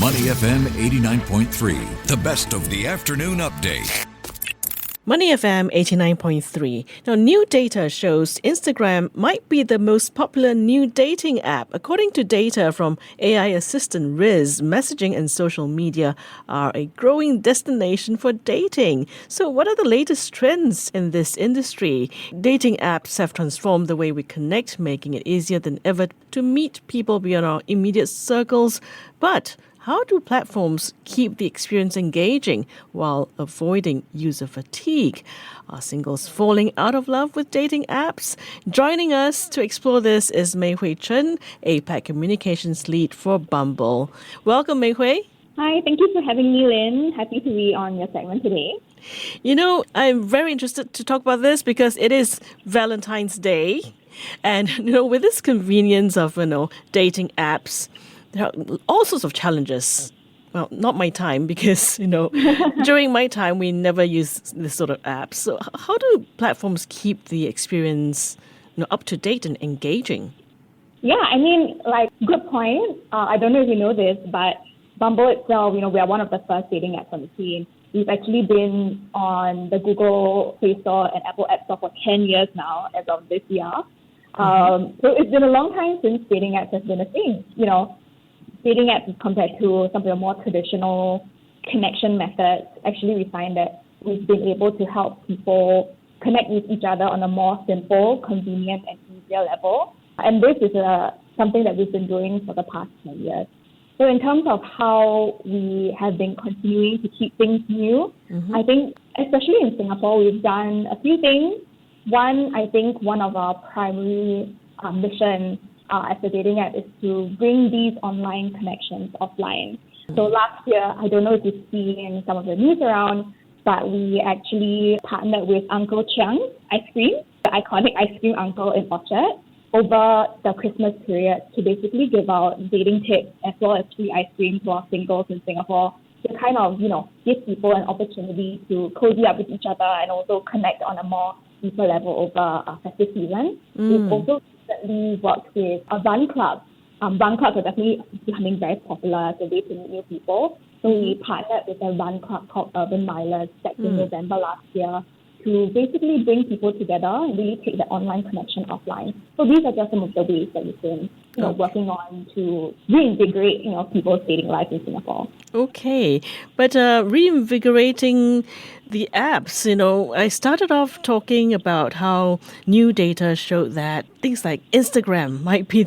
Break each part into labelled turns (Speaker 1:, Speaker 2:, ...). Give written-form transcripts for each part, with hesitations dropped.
Speaker 1: Money FM 89.3, the best of the afternoon update.
Speaker 2: Money FM 89.3. Now, new data shows Instagram might be the most popular new dating app. According to data from AI assistant Riz, messaging and social media are a growing destination for dating. So what are the latest trends in this industry? Dating apps have transformed the way we connect, making it easier than ever to meet people beyond our immediate circles. But how do platforms keep the experience engaging while avoiding user fatigue? Are singles falling out of love with dating apps? Joining us to explore this is Meihui Chen, APAC Communications Lead for Bumble. Welcome, Meihui.
Speaker 3: Hi, thank you for having me, Lynn. Happy to be on your segment today.
Speaker 2: You know, I'm very interested to talk about this because it is Valentine's Day. And, with this convenience of, dating apps, there are all sorts of challenges. Well, not my time because, during my time, we never use this sort of apps. So how do platforms keep the experience, up to date and engaging?
Speaker 3: Yeah, good point. I don't know if you know this, but Bumble itself, we are one of the first dating apps on the scene. We've actually been on the Google Play Store and Apple App Store for 10 years now as of this year. So it's been a long time since dating apps has been a thing, Dating apps compared to some of the more traditional connection methods, actually we find that we've been able to help people connect with each other on a more simple, convenient, and easier level. And this is something that we've been doing for the past 10 years. So in terms of how we have been continuing to keep things new, I think especially in Singapore, we've done a few things. One, I think one of our primary missions as a dating app is to bring these online connections offline. So last year, I don't know if you've seen some of the news around, but we actually partnered with Uncle Chiang's Ice Cream, the iconic ice cream uncle in Orchard, over the Christmas period to basically give out dating tips as well as free ice cream to our singles in Singapore to kind of, give people an opportunity to cozy up with each other and also connect on a more deeper level over a festive season. We've also recently worked with a run club. Run clubs are definitely becoming very popular as a way to meet new people. So we partnered with a run club called Urban Milers back in November last year to basically bring people together and really take the online connection offline. So these are just some of the ways that we've been working on to reinvigorate, people's dating life in Singapore.
Speaker 2: Okay, but reinvigorating the apps, I started off talking about how new data showed that things like Instagram might be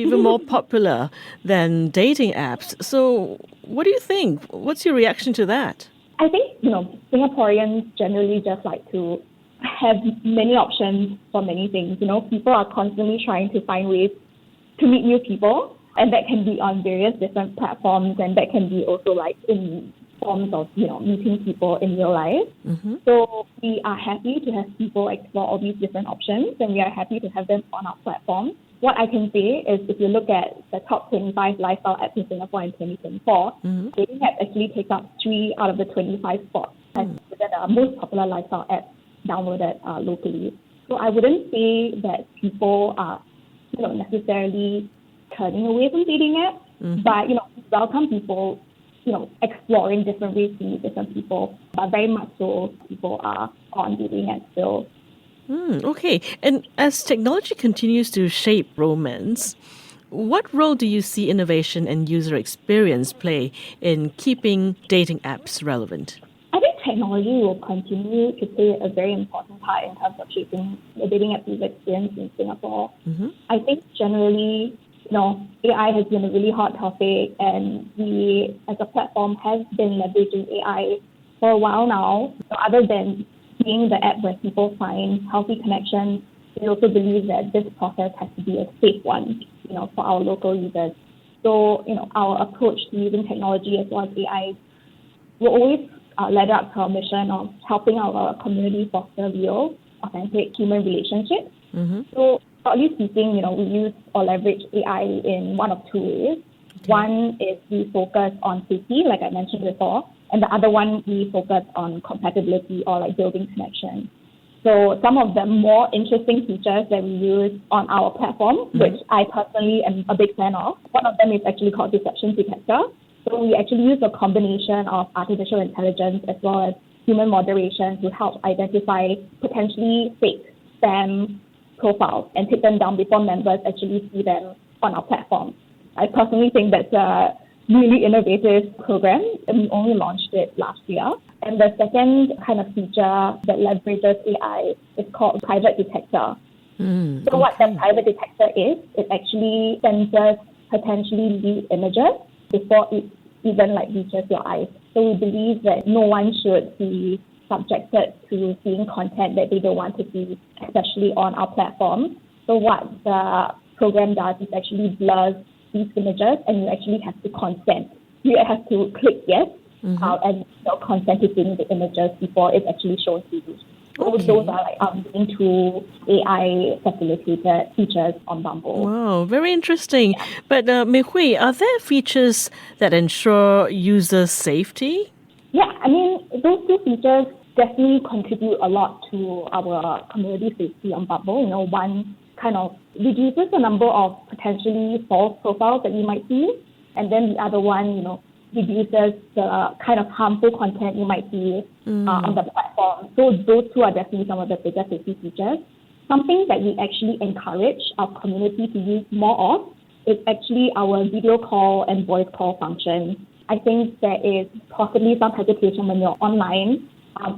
Speaker 2: even more popular than dating apps. So what do you think? What's your reaction to that?
Speaker 3: I think, Singaporeans generally just like to have many options for many things. People are constantly trying to find ways to meet new people, and that can be on various different platforms, and that can be also like in forms of, meeting people in real life. So we are happy to have people explore all these different options, and we are happy to have them on our platform. What I can say is if you look at the top 25 lifestyle apps in Singapore in 2024, dating apps actually take up 3 out of the 25 spots as the most popular lifestyle apps downloaded locally. So I wouldn't say that people are, necessarily turning away from dating apps, but, welcome people, exploring different ways to meet different people. But very much so, people are on dating apps still.
Speaker 2: Okay. And as technology continues to shape romance, what role do you see innovation and user experience play in keeping dating apps relevant?
Speaker 3: I think technology will continue to play a very important part in terms of shaping the dating app user experience in Singapore. I think generally, AI has been a really hot topic, and we, as a platform, have been leveraging AI for a while now. So other than being the app where people find healthy connections, we also believe that this process has to be a safe one, for our local users. So, our approach to using technology as well as AI will always led up to our mission of helping our community foster real, authentic human relationships. So, broadly speaking, we use or leverage AI in one of two ways. One is we focus on safety, like I mentioned before, and the other one we focus on compatibility or like building connection. So some of the more interesting features that we use on our platform, which I personally am a big fan of, one of them is actually called Deception Detector. So we actually use a combination of artificial intelligence as well as human moderation to help identify potentially fake spam profiles and take them down before members actually see them on our platform. I personally think that's a really innovative program, and we only launched it last year. And the second kind of feature that leverages AI is called Private Detector. So what the Private Detector is, it actually censors potentially leaked images before it even reaches your eyes. So we believe that no one should be subjected to seeing content that they don't want to see, especially on our platform. So what the program does is actually blurs these images, and you actually have to consent. You have to click yes and consent to seeing the images before it's actually shown to you. So those are into AI facilitated features on Bumble.
Speaker 2: Wow, very interesting. But Meihui, are there features that ensure user safety?
Speaker 3: Yeah, I mean, those two features definitely contribute a lot to our community safety on Bumble. One kind of reduces the number of potentially false profiles that you might see, and then the other one, reduces the kind of harmful content you might see on the platform. So those two are definitely some of the biggest safety features. Something that we actually encourage our community to use more of is actually our video call and voice call function. I think there is possibly some hesitation when you're online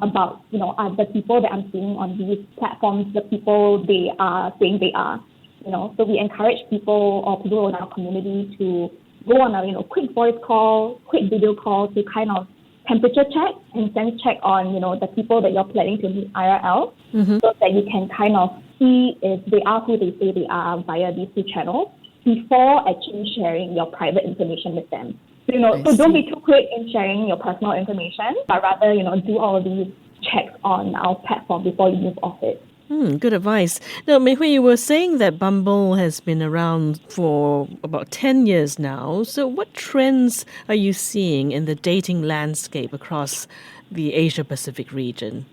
Speaker 3: about, are the people that I'm seeing on these platforms the people they are saying they are. So we encourage people or people in our community to go on a quick voice call, quick video call to kind of temperature check and sense check on the people that you're planning to meet IRL, so that you can kind of see if they are who they say they are via these two channels before actually sharing your private information with them. So don't be too quick in sharing your personal information, but rather do all of these checks on our platform before you move off it.
Speaker 2: Good advice. Now, Meihui, you were saying that Bumble has been around for about 10 years now. So what trends are you seeing in the dating landscape across the Asia-Pacific region?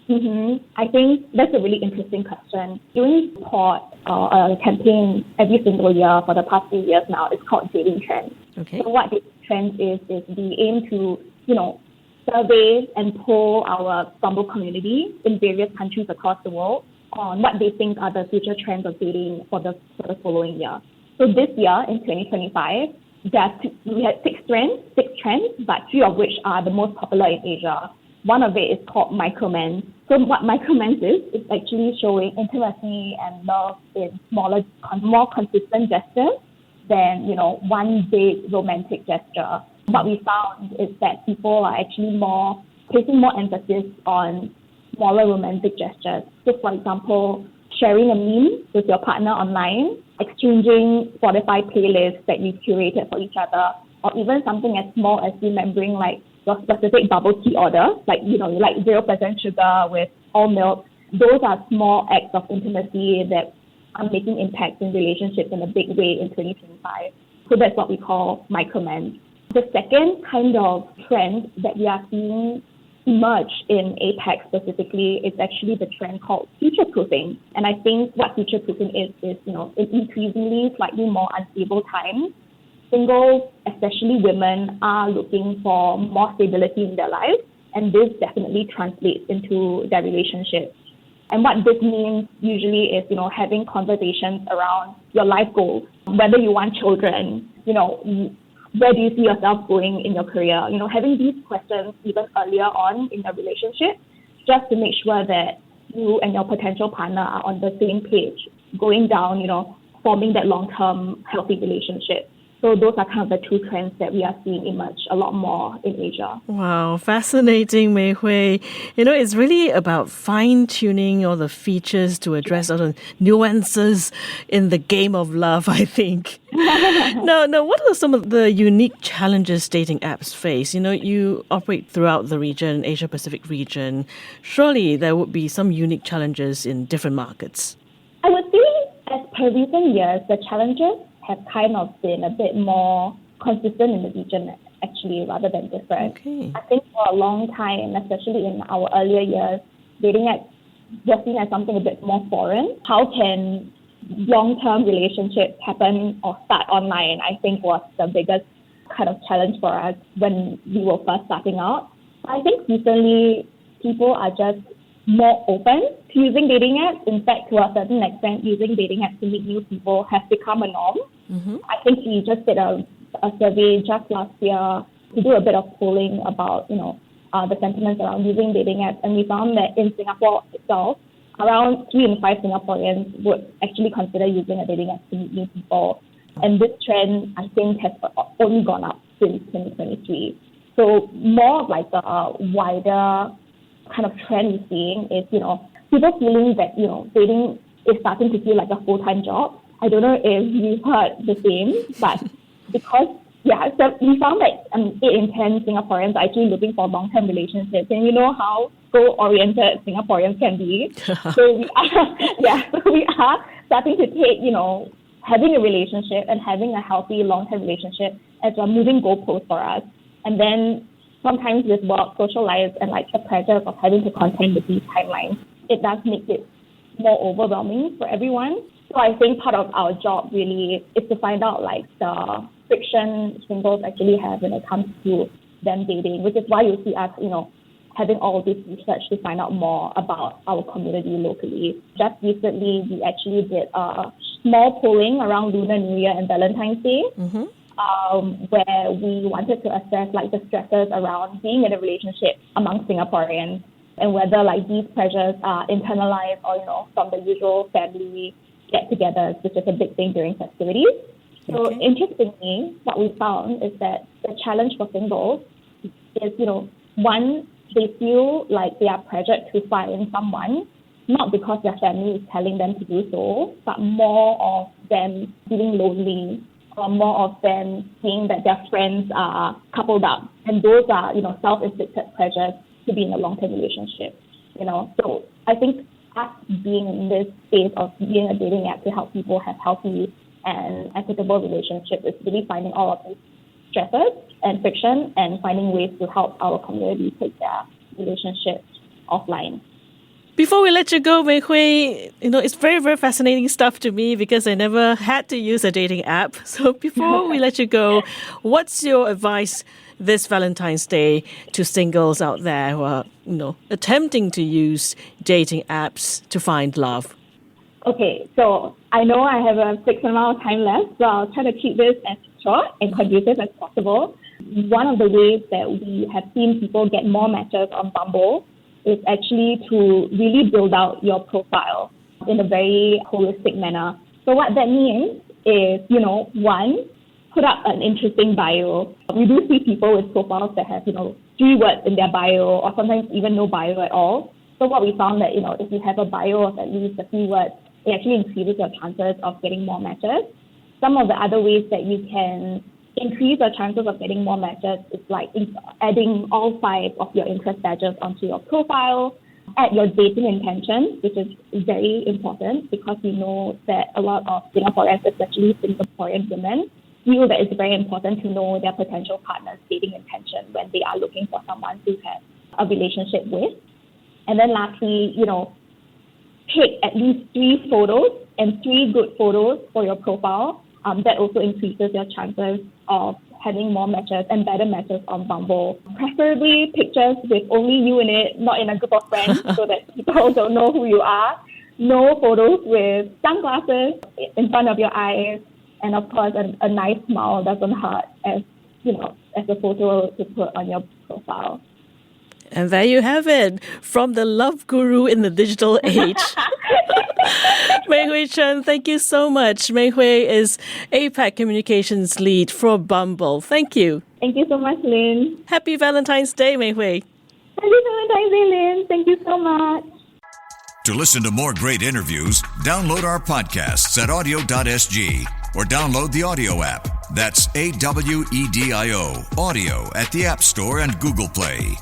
Speaker 3: I think that's a really interesting question. Doing support a campaign every single year for the past few years now is called Dating Trends.
Speaker 2: Okay.
Speaker 3: So what Dating Trends is we aim to, survey and poll our Bumble community in various countries across the world on what they think are the future trends of dating for the following year. So this year, in 2025, we had six trends, but three of which are the most popular in Asia. One of it is called micromance. So what micromance is, it's actually showing intimacy and love in smaller, more consistent gestures than, one big romantic gesture. What we found is that people are actually placing more emphasis on smaller romantic gestures. So for example, sharing a meme with your partner online, exchanging Spotify playlists that you've curated for each other, or even something as small as remembering your specific bubble tea order, you like 0% sugar with all milk. Those are small acts of intimacy that are making impacts in relationships in a big way in 2025. So that's what we call micromance. The second kind of trend that we are seeing emerge in APAC specifically is actually the trend called future-proofing. And I think what future-proofing is in increasingly slightly more unstable times, singles, especially women, are looking for more stability in their lives, and this definitely translates into their relationships. And what this means usually is, having conversations around your life goals, whether you want children, where do you see yourself going in your career? Having these questions even earlier on in the relationship, just to make sure that you and your potential partner are on the same page, going down, forming that long-term healthy relationship. So those are kind of the two trends that we are seeing emerge a lot more in Asia.
Speaker 2: Wow, fascinating, Meihui. It's really about fine-tuning all the features to address all the nuances in the game of love, I think. Now, what are some of the unique challenges dating apps face? You operate throughout the region, Asia-Pacific region. Surely there would be some unique challenges in different markets.
Speaker 3: I would say, as per recent years, the challenges have kind of been a bit more consistent in the region, actually, rather than different.
Speaker 2: Okay.
Speaker 3: I think for a long time, especially in our earlier years, dating apps were seen as something a bit more foreign. How can long-term relationships happen or start online, I think was the biggest kind of challenge for us when we were first starting out. I think recently people are just more open to using dating apps. In fact, to a certain extent, using dating apps to meet new people has become a norm. I think we just did a survey just last year to do a bit of polling about, the sentiments around using dating apps, and we found that in Singapore itself, around 3 in 5 Singaporeans would actually consider using a dating app to meet new people. And this trend, I think, has only gone up since 2023. So more of like a wider kind of trend we're seeing is, people feeling that, dating is starting to feel like a full-time job. I don't know if you've heard the same, but because, so we found that 8 in 10 Singaporeans are actually looking for long-term relationships. And you know how goal-oriented Singaporeans can be. So we are starting to take, having a relationship and having a healthy long-term relationship as a moving goalpost for us. And then sometimes with work, social life, and like the pressures of having to contend with these timelines, it does make it more overwhelming for everyone. So I think part of our job really is to find out like the friction singles actually have when it comes to them dating, which is why you see us, having all of this research to find out more about our community locally. Just recently, we actually did a small polling around Lunar New Year and Valentine's Day, where we wanted to assess like the stresses around being in a relationship among Singaporeans and whether like these pressures are internalized or, from the usual family get-togethers, which is a big thing during festivities. So interestingly, what we found is that the challenge for singles is, one, they feel like they are pressured to find someone, not because their family is telling them to do so, but more of them feeling lonely, or more of them seeing that their friends are coupled up. And those are, self-inflicted pressures to be in a long-term relationship, So I think us being in this space of being a dating app to help people have healthy and equitable relationships is really finding all of these stresses and friction and finding ways to help our community take their relationships offline.
Speaker 2: Before we let you go, Meihui, it's very, very fascinating stuff to me because I never had to use a dating app. So before we let you go, what's your advice this Valentine's Day to singles out there who are, attempting to use dating apps to find love?
Speaker 3: Okay, so I know I have a fixed amount of time left, so I'll try to keep this as short and conducive as possible. One of the ways that we have seen people get more matches on Bumble is actually to really build out your profile in a very holistic manner. So what that means is, one, put up an interesting bio. We do see people with profiles that have, 3 words in their bio or sometimes even no bio at all. So what we found that, if you have a bio of at least a few words, it actually increases your chances of getting more matches. Some of the other ways that you can increase your chances of getting more matches is like adding all 5 of your interest badges onto your profile, add your dating intentions, which is very important because we know that a lot of Singaporeans, especially Singaporean women, feel that it's very important to know their potential partner's dating intention when they are looking for someone to have a relationship with. And then lastly, take at least 3 photos and 3 good photos for your profile. That also increases your chances of having more matches and better matches on Bumble. Preferably pictures with only you in it, not in a group of friends so that people don't know who you are. No photos with sunglasses in front of your eyes. And of course, a nice smile doesn't hurt as a photo to put on your profile.
Speaker 2: And there you have it, from the love guru in the digital age. Meihui Chen, thank you so much. Meihui is APAC Communications Lead for Bumble. Thank you.
Speaker 3: Thank you so much, Lynn.
Speaker 2: Happy Valentine's Day, Meihui.
Speaker 3: Happy Valentine's Day, Lynn. Thank you so much.
Speaker 1: To listen to more great interviews, download our podcasts at audio.sg or download the audio app. That's AWEDIO, audio at the App Store and Google Play.